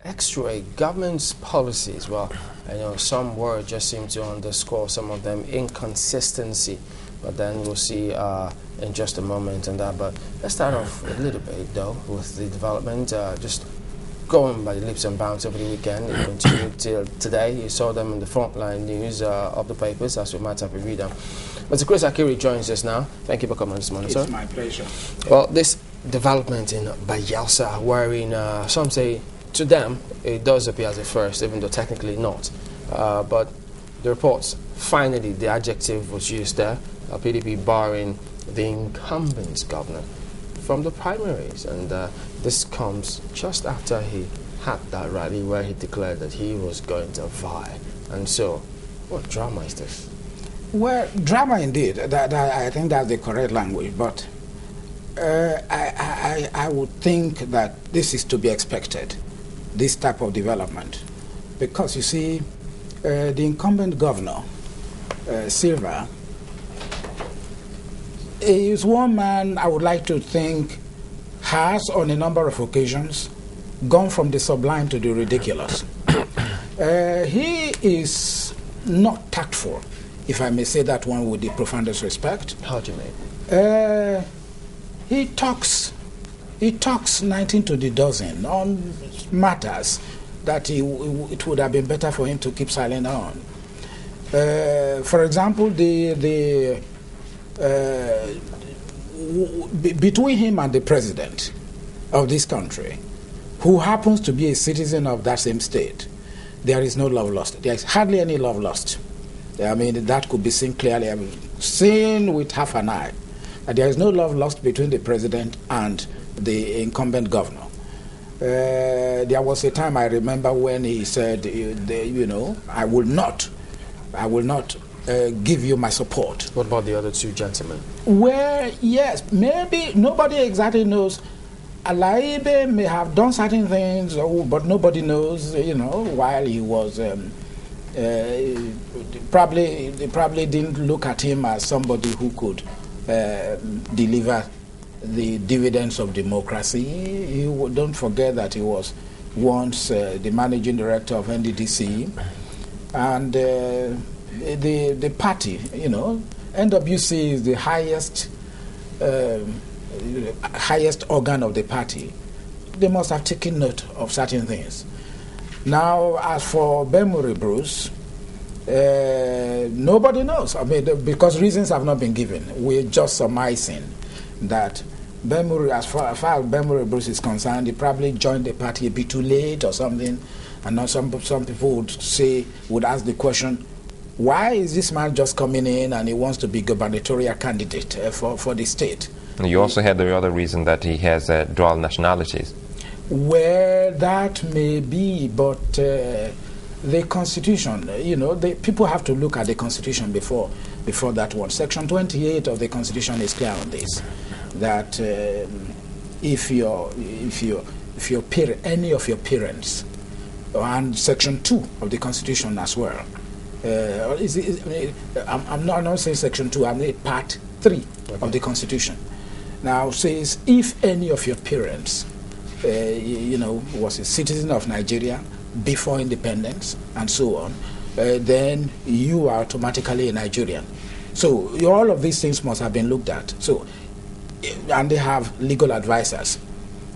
extra government's policies, well, some words just seem to underscore some of them inconsistency, but then we'll see in just a moment and that. But let's start off a little bit though with the development, just going by the leaps and bounds over the weekend. It continued till today. You saw them in the frontline news of the papers, as we might have read them. Mr. Chris Akiri joins us now. Thank you for coming this morning, sir. It's my pleasure. Well, this development in Bayelsa, wherein some say to them it does appear as a first, even though technically not. But the reports, finally, the adjective was used there, PDP barring the incumbent governor from the primaries, and this comes just after he had that rally where he declared that he was going to vie. And so, what drama is this? Well, drama indeed. I think that's the correct language, but I would think that this is to be expected, this type of development, because you see, the incumbent governor, Silva, is one man I would like to think has, on a number of occasions, gone from the sublime to the ridiculous. He is not tactful, if I may say that one with the profoundest respect. How do you mean? He talks 19 to the dozen on matters that it would have been better for him to keep silent on. For example, between him and the president of this country, who happens to be a citizen of that same state, there is no love lost. There is hardly any love lost. I mean, that could be seen clearly. I mean, seen with half an eye. There is no love lost between the president and the incumbent governor. There was a time I remember when he said, I will not give you my support. What about the other two gentlemen? Well, yes, maybe nobody exactly knows. Alaibe may have done certain things, but nobody knows, while he was, they probably didn't look at him as somebody who could deliver the dividends of democracy. Don't forget that he was once the managing director of NDDC, and the party, NWC is the highest organ of the party. They must have taken note of certain things. Now, as for Bemuri Bruce, nobody knows. I mean, because reasons have not been given. We're just surmising that Bemuri, as far as Bemuri Bruce is concerned, he probably joined the party a bit too late or something. And now some people would ask the question, why is this man just coming in and he wants to be gubernatorial candidate for the state? You also had the other reason that he has dual nationalities. Well, that may be, but the Constitution, people have to look at the Constitution before that one. Section 28 of the Constitution is clear on this, that if any of your parents, and Section 2 of the Constitution as well, I'm not saying Section 2, I'm saying Part 3 of the Constitution. Now says, if any of your parents, was a citizen of Nigeria before independence and so on, then you are automatically a Nigerian. So all of these things must have been looked at. So, and they have legal advisors.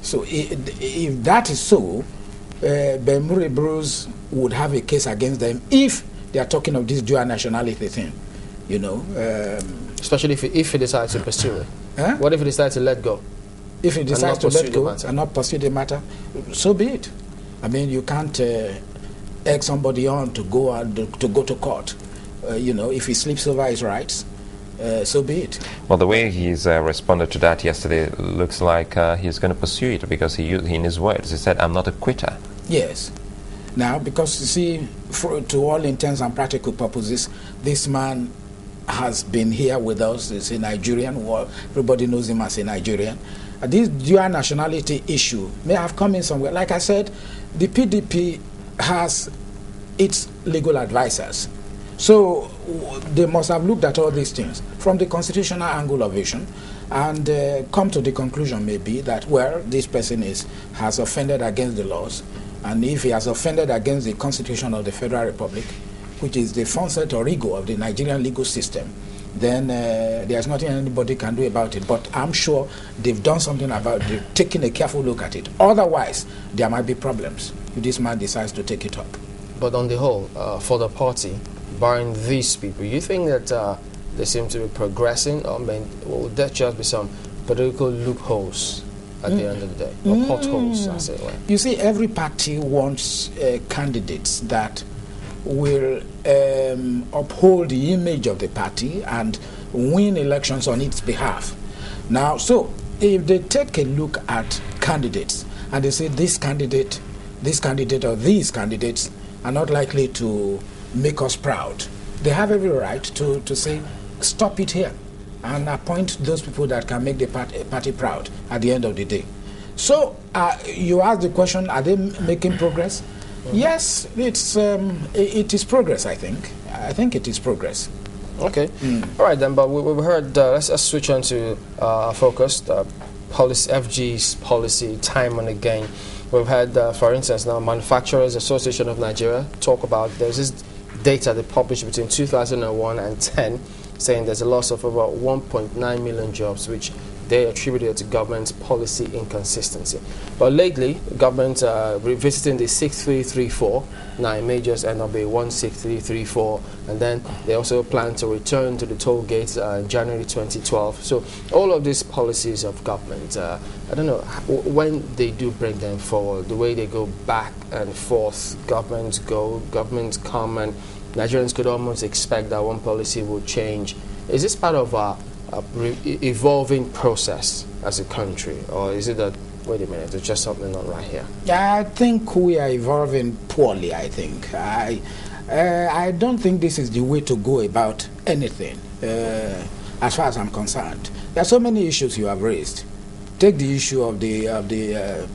So if that is so, Bemuri Bruce would have a case against them if they are talking of this dual nationality thing, Especially if he decides to pursue it. Huh? What if he decides to let go? If he decides to let go and not pursue the matter, so be it. I mean, you can't egg somebody on to go to court. If he sleeps over his rights, so be it. Well, the way he's responded to that yesterday looks like he's going to pursue it, because in his words, he said, "I'm not a quitter." Yes. Now, because you see, to all intents and practical purposes, this man has been here with us. He's a Nigerian. Well, everybody knows him as a Nigerian. This dual nationality issue may have come in somewhere. Like I said, the PDP has its legal advisors. So they must have looked at all these things from the constitutional angle of vision and come to the conclusion maybe that, well, this person has offended against the laws, and if he has offended against the Constitution of the Federal Republic, which is the concept or ego of the Nigerian legal system, then there's nothing anybody can do about it. But I'm sure they've done something about it, taking a careful look at it. Otherwise, there might be problems if this man decides to take it up. But on the whole, for the party, barring these people, you think that they seem to be progressing, or will there just be some political loopholes at the end of the day, or potholes, I say? Well. You see, every party wants candidates that will uphold the image of the party and win elections on its behalf. Now, so if they take a look at candidates and they say this candidate or these candidates are not likely to make us proud, they have every right to say, stop it here and appoint those people that can make the party proud at the end of the day. So you ask the question, are they making progress? Yes, it is progress, I think. I think it is progress. Okay. All right, then, but we've heard, let's switch on to focus, policy, FG's policy, time and again. We've had, for instance, now Manufacturers Association of Nigeria talk about, there's this data they published between 2001 and 10, saying there's a loss of about 1.9 million jobs, which they attributed to government's policy inconsistency. But lately, government revisiting the 6334, 9 majors end up being 16334, and then they also plan to return to the toll gates in January 2012. So all of these policies of government, I don't know, when they do bring them forward, the way they go back and forth, governments go, governments come, and Nigerians could almost expect that one policy will change. Is this part of a evolving process as a country, or is it that, wait a minute, there's just something not right here? I think we are evolving poorly, I think. I don't think this is the way to go about anything, as far as I'm concerned. There are so many issues you have raised. Take the issue of the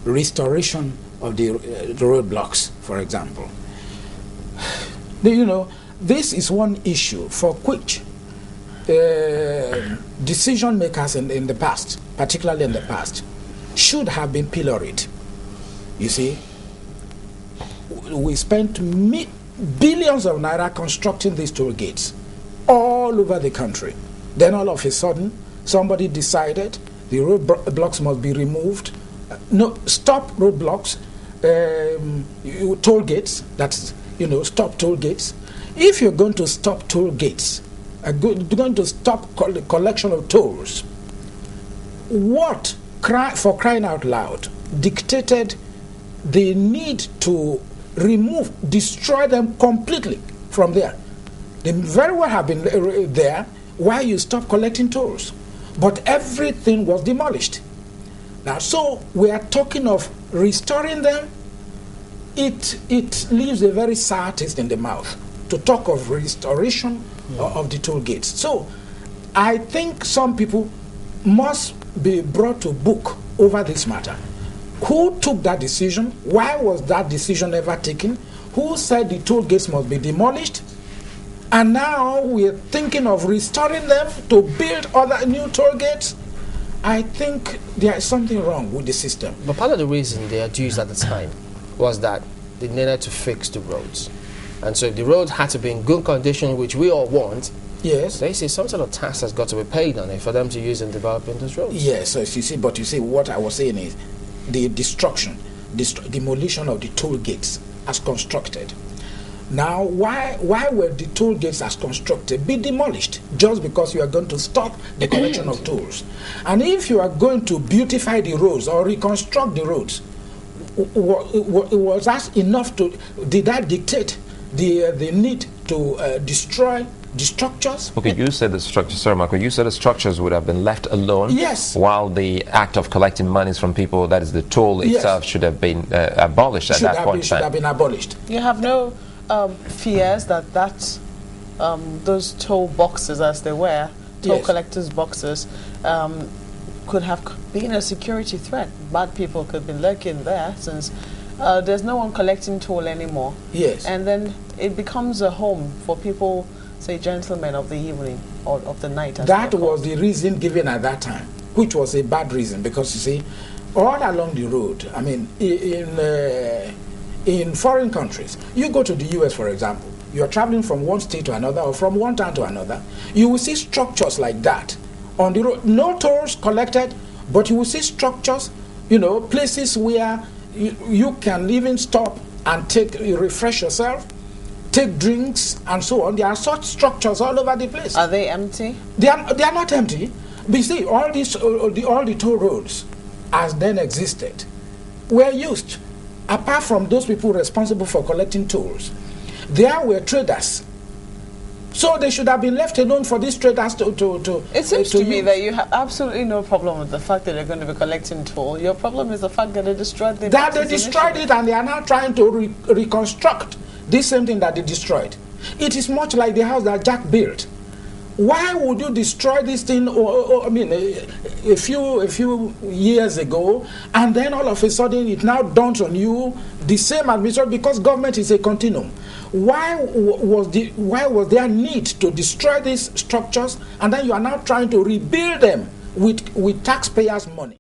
restoration of the roadblocks, for example. You know, this is one issue for which decision makers in the past, particularly in the past, should have been pilloried. You see, we spent billions of naira constructing these toll gates all over the country. Then all of a sudden, somebody decided the roadblocks must be removed. No, stop roadblocks, toll gates, that's, you know, stop toll gates. If you're going to stop toll gates, going to stop the collection of tolls, what, for crying out loud, dictated the need to destroy them completely from there? They very well have been there while you stop collecting tolls, but everything was demolished. Now, so we are talking of restoring them. It leaves a very sour taste in the mouth to talk of restoration of the toll gates. So I think some people must be brought to book over this matter. Who took that decision? Why was that decision ever taken? Who said the toll gates must be demolished? And now we're thinking of restoring them to build other new toll gates? I think there is something wrong with the system. But part of the reason they accused at the time was that they needed to fix the roads. And so if the roads had to be in good condition, which we all want, yes, they say some sort of tax has got to be paid on it for them to use in developing those roads. Yes, so you see, but you see, what I was saying is the demolition of the toll gates as constructed. Now, why were the toll gates as constructed be demolished? Just because you are going to stop the collection of tolls. And if you are going to beautify the roads or reconstruct the roads, was that enough to, did that dictate the need to destroy the structures? Okay, you said the structures, sorry Marco, you said the structures would have been left alone. Yes. While the act of collecting monies from people, that is the toll itself, should have been abolished at that point. Should have been abolished. You have no fears that those toll boxes, as they were, toll collectors' boxes, could have been a security threat. Bad people could be lurking there, since there's no one collecting toll anymore. Yes. And then it becomes a home for people, say, gentlemen of the evening or of the night. That was the reason given at that time, which was a bad reason, because you see, all along the road, I mean, in in foreign countries. You go to the US, for example, you're traveling from one state to another or from one town to another, you will see structures like that on the road. No tolls collected, but you will see structures, you know, places where you can even stop and refresh yourself, take drinks, and so on. There are such structures all over the place. Are they empty? They are not empty. But you see, all the toll roads, as then existed, were used. Apart from those people responsible for collecting tolls, there were traders. So they should have been left alone for these traders to It seems to me that you have absolutely no problem with the fact that they're going to be collecting toll. Your problem is the fact that they destroyed the that they destroyed it, and they are now trying to reconstruct this same thing that they destroyed. It is much like the house that Jack built. Why would you destroy this thing? I mean, a few years ago, and then all of a sudden it now dawns on you the same administration, because government is a continuum. Why was there need to destroy these structures, and then you are now trying to rebuild them with taxpayers' money?